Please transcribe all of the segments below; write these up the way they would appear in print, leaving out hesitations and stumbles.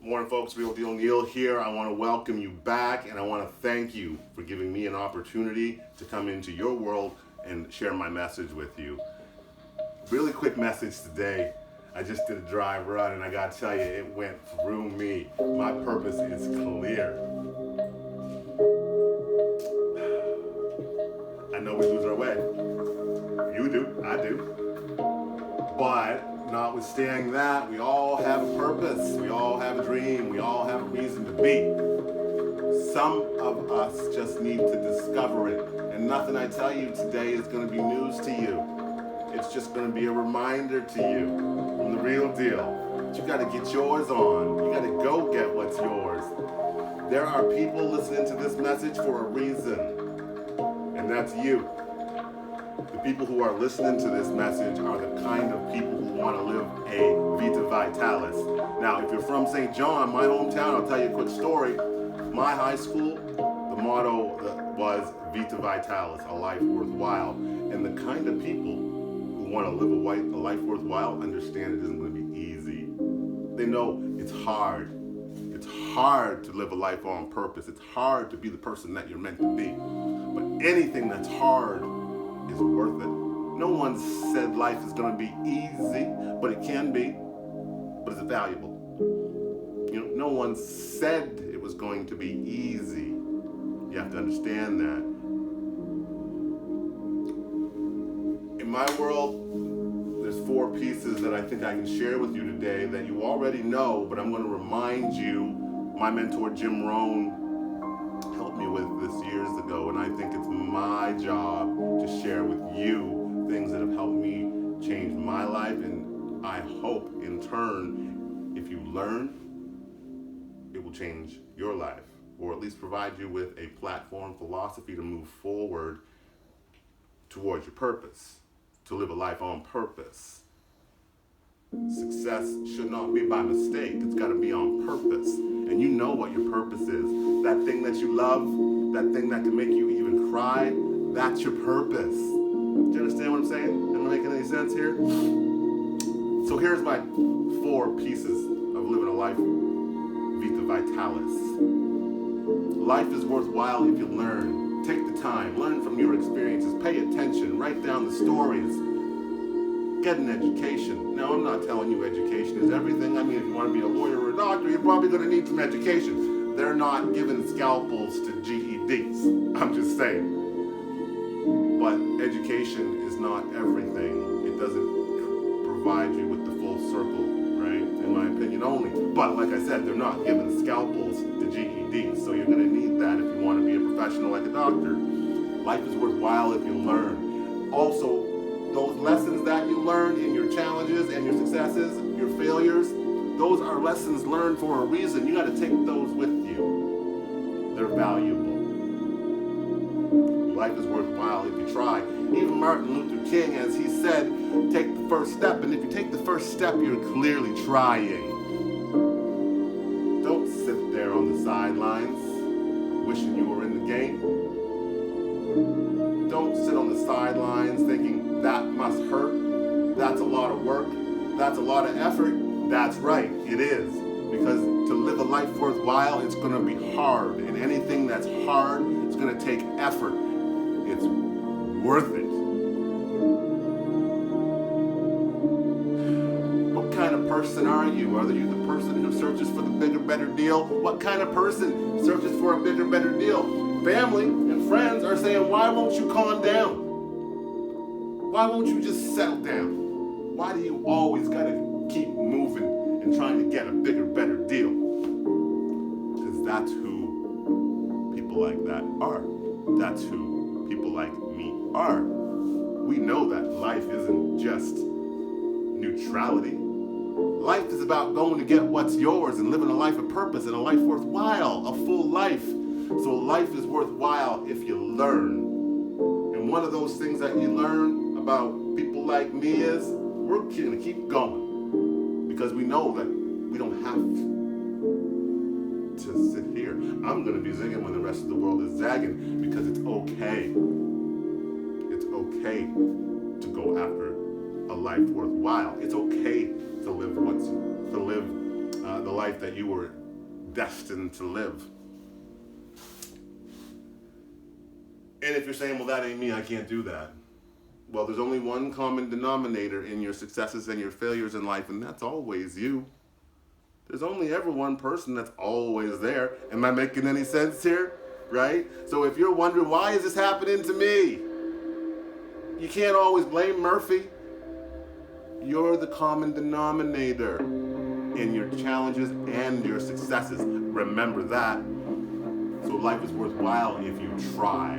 Morning, folks. Real Deal Neil here. I want to welcome you back, and I want to thank you for giving me an opportunity to come into your world and share my message with you. Really quick message today. I just did a dry run, and I got to tell you, it went through me. My purpose is clear. I know we lose our way. You do, I do. But notwithstanding that, we all have a purpose, we all have a dream, we all have a reason to be. Some of us just need to discover it, and nothing I tell you today is going to be news to you. It's just going to be a reminder to you from the real deal. You got to get yours on. You got to go get what's yours. There are people listening to this message for a reason, and that's you. The people who are listening to this message are the kind of people who want to live a VITA VITALIS. Now, if you're from St. John, my hometown, I'll tell you a quick story. My high school, the motto was VITA VITALIS, a life worthwhile. And the kind of people who want to live a life worthwhile understand it isn't going to be easy. They know it's hard. It's hard to live a life on purpose. It's hard to be the person that you're meant to be. But anything that's hard is worth it. No one said life is going to be easy, but it can be. But is it valuable? No one said it was going to be easy. You have to understand that. In my world, there's 4 pieces that I think I can share with you today that you already know, but I'm going to remind you. My mentor, Jim Rohn, helped me with this years ago, and I think it's my job to share with you things that have helped me change my life, and I hope in turn, if you learn, it will change your life, or at least provide you with a platform, philosophy to move forward towards your purpose, to live a life on purpose. Success should not be by mistake. It's got to be on purpose. And you know what your purpose is. That thing that you love, that thing that can make you even cry, that's your purpose. Do you understand what I'm saying? Am I making any sense here? So here's my 4 pieces of living a life Vita Vitalis. Life is worthwhile if you learn. Take the time, learn from your experiences, pay attention, write down the stories. Get an education. Now, I'm not telling you education is everything. I mean, if you want to be a lawyer or a doctor, you're probably going to need some education. They're not giving scalpels to GEDs. I'm just saying. But education is not everything. It doesn't provide you with the full circle, right? In my opinion only. But like I said, they're not giving scalpels to GEDs. So you're going to need that if you want to be a professional like a doctor. Life is worthwhile if you learn. Also, those lessons that you learned in your challenges and your successes, your failures, those are lessons learned for a reason. You got to take those with you. They're valuable. Life is worthwhile if you try. Even Martin Luther King, as he said, take the first step. And if you take the first step, you're clearly trying. Don't sit there on the sidelines wishing you were in the game. Don't sit on the sidelines thinking that must hurt. That's a lot of work. That's a lot of effort. That's right, it is. Because to live a life worthwhile, it's going to be hard. And anything that's hard, it's going to take effort. It's worth it. What kind of person are you? Are you the person who searches for the bigger, better deal? What kind of person searches for a bigger, better deal? Family and friends are saying, why won't you calm down? Why won't you just settle down? Why do you always got to keep moving and trying to get a bigger, better deal? Because that's who people like that are. That's who people like me are. We know that life isn't just neutrality. Life is about going to get what's yours and living a life of purpose and a life worthwhile, a full life. So life is worthwhile if you learn. And one of those things that you learn about people like me is we're going to keep going. Because we know that we don't have to sit here. I'm going to be zigging when the rest of the world is zagging because it's okay. It's okay to go after a life worthwhile. It's okay to live the life that you were destined to live. And if you're saying, well, that ain't me, I can't do that. Well, there's only one common denominator in your successes and your failures in life, and that's always you. There's only ever one person that's always there. Am I making any sense here? Right? So if you're wondering, why is this happening to me? You can't always blame Murphy. You're the common denominator in your challenges and your successes. Remember that. So life is worthwhile if you try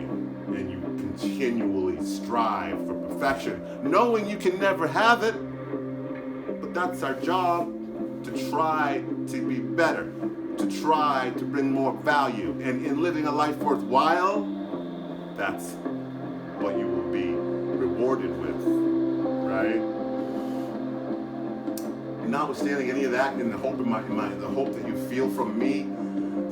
and you continually strive for perfection, knowing you can never have it. But that's our job, to try to be better, to try to bring more value. And in living a life worthwhile, that's what you will be rewarded with, right? Notwithstanding any of that, and the hope the hope that you feel from me,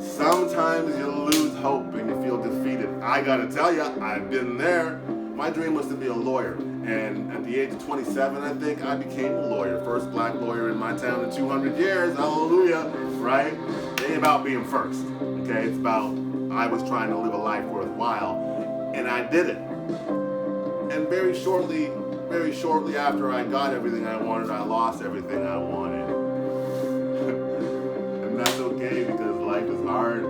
sometimes you lose hope and you feel defeated. I gotta tell you, I've been there. My dream was to be a lawyer, and at the age of 27, I think, I became a lawyer. First black lawyer in my town in 200 years, hallelujah, right? It ain't about being first, okay? It's about, I was trying to live a life worthwhile, and I did it. And very shortly after I got everything I wanted, I lost everything I wanted. And that's okay, because life is hard.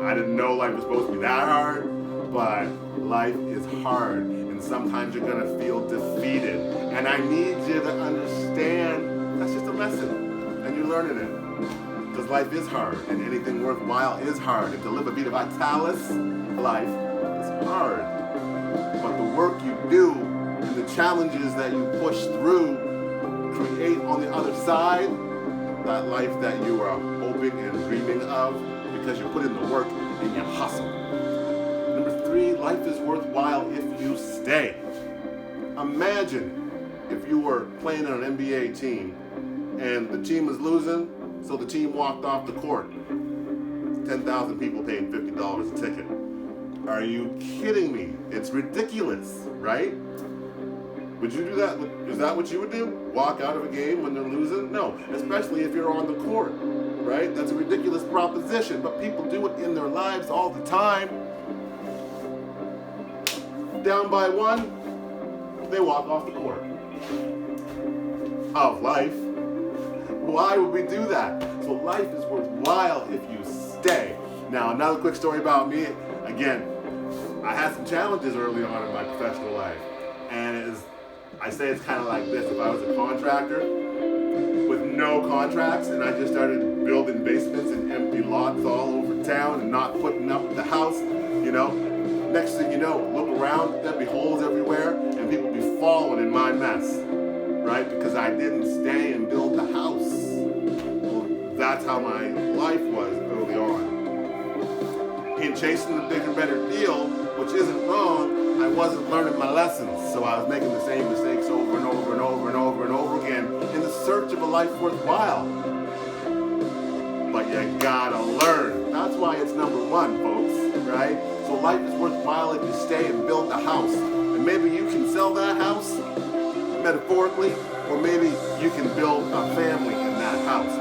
I didn't know life was supposed to be that hard, but life is hard, and sometimes you're gonna feel defeated. And I need you to understand that's just a lesson, and you're learning it. Because life is hard, and anything worthwhile is hard. And to live a VITALIS life is hard. But the work you do and the challenges that you push through create on the other side that life that you are hoping and dreaming of, because you put in the work and you hustle. Number 3, life is worthwhile if you stay. Imagine if you were playing on an NBA team and the team was losing, so the team walked off the court. 10,000 people paid $50 a ticket. Are you kidding me? It's ridiculous, right? Would you do that? Is that what you would do? Walk out of a game when they're losing? No, especially if you're on the court, right? That's a ridiculous proposition, but people do it in their lives all the time. Down by 1, they walk off the court of life. Why would we do that? So life is worthwhile if you stay. Now, another quick story about me. Again, I had some challenges early on in my professional life. And I say it's kind of like this. If I was a contractor with no contracts and I just started building basements and empty lots all over town and not putting up the house, you know, next thing you know, look around, there'd be holes everywhere and people would be falling in my mess, right? Because I didn't stay and build the house. Well, that's how my life was early on. In chasing the bigger, better deal, which isn't wrong, I wasn't learning my lessons. So I was making the same mistakes over and over and over and over and over again in the search of a life worthwhile. But you gotta learn. That's why it's number 1, folks, right? So life is worthwhile if you stay and build the house. And maybe you can sell that house, metaphorically, or maybe you can build a family in that house.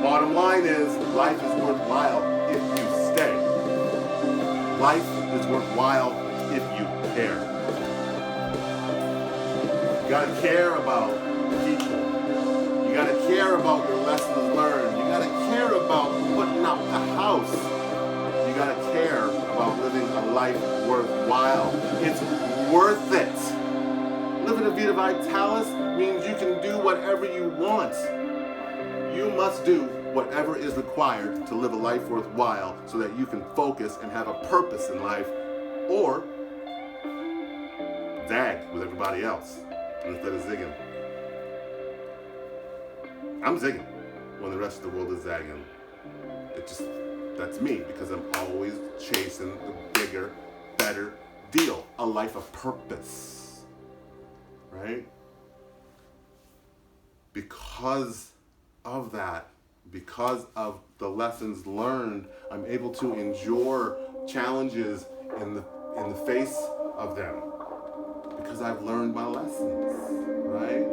Bottom line is, life is worthwhile if you stay. Life is worthwhile if you care. You gotta care about people. You gotta care about your lessons learned. You gotta care about putting up the house. You gotta care about living a life worthwhile. It's worth it. Living a Vita Vitalis means you can do whatever you want. You must do whatever is required to live a life worthwhile so that you can focus and have a purpose in life, or zag with everybody else instead of zigging. I'm zigging when the rest of the world is zagging. That's me, because I'm always chasing the bigger, better deal, a life of purpose, right? Because of that, because of the lessons learned, I'm able to endure challenges in the face of them, because I've learned my lessons, right?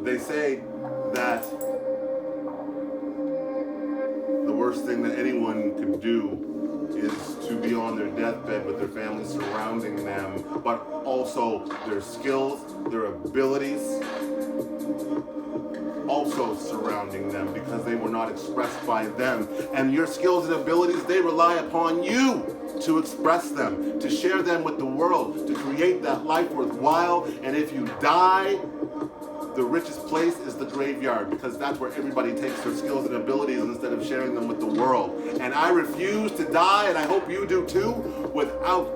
They say that the worst thing that anyone could do is to be on their deathbed with their family surrounding them, but also their skills, their abilities, also surrounding them because they were not expressed by them. And your skills and abilities, they rely upon you to express them, to share them with the world, to create that life worthwhile. And if you die, the richest place is the graveyard, because that's where everybody takes their skills and abilities instead of sharing them with the world. And I refuse to die, and I hope you do too, without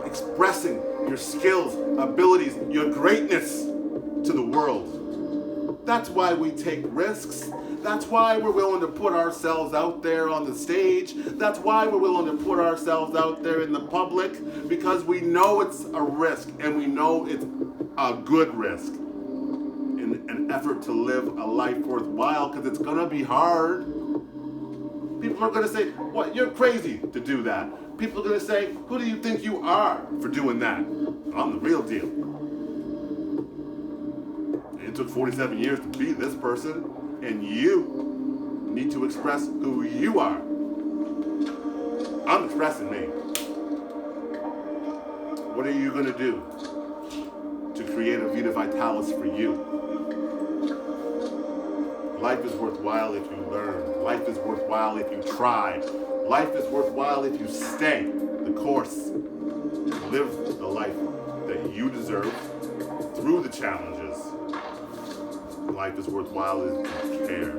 expressing your skills, abilities, your greatness to the world. That's why we take risks. That's why we're willing to put ourselves out there on the stage. That's why we're willing to put ourselves out there in the public, because we know it's a risk, and we know it's a good risk in an effort to live a life worthwhile, because it's going to be hard. People are going to say, what, you're crazy to do that. People are going to say, who do you think you are for doing that? I'm the real deal. It took 47 years to be this person, and you need to express who you are. I'm expressing me. What are you going to do to create a Vita Vitalis for you? Life is worthwhile if you learn. Life is worthwhile if you try. Life is worthwhile if you stay the course. Live the life that you deserve through the challenges. Life is worthwhile if you care.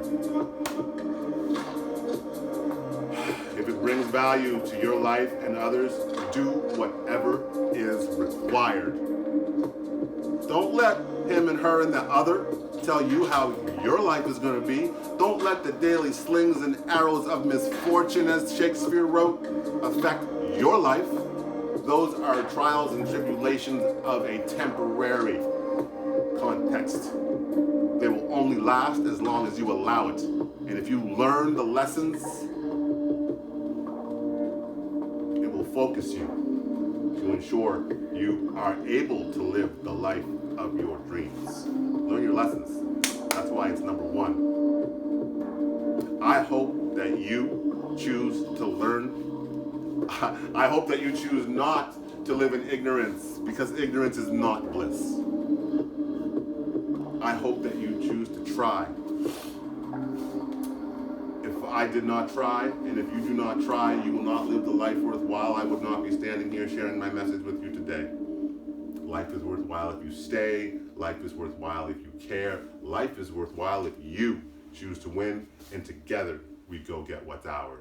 If it brings value to your life and others, do whatever is required. Don't let him and her and the other tell you how your life is going to be. Don't let the daily slings and arrows of misfortune, as Shakespeare wrote, affect your life. Those are trials and tribulations of a temporary context. They will only last as long as you allow it. And if you learn the lessons, it will focus you to ensure you are able to live the life of your dreams. Learn your lessons. That's why it's number one. I hope that you choose to learn. I hope that you choose not to live in ignorance, because ignorance is not bliss. I hope that you choose to try. If I did not try, and if you do not try, you will not live the life worthwhile. I would not be standing here sharing my message with you today. Life is worthwhile if you stay. Life is worthwhile if you care. Life is worthwhile if you choose to win, and together we go get what's ours.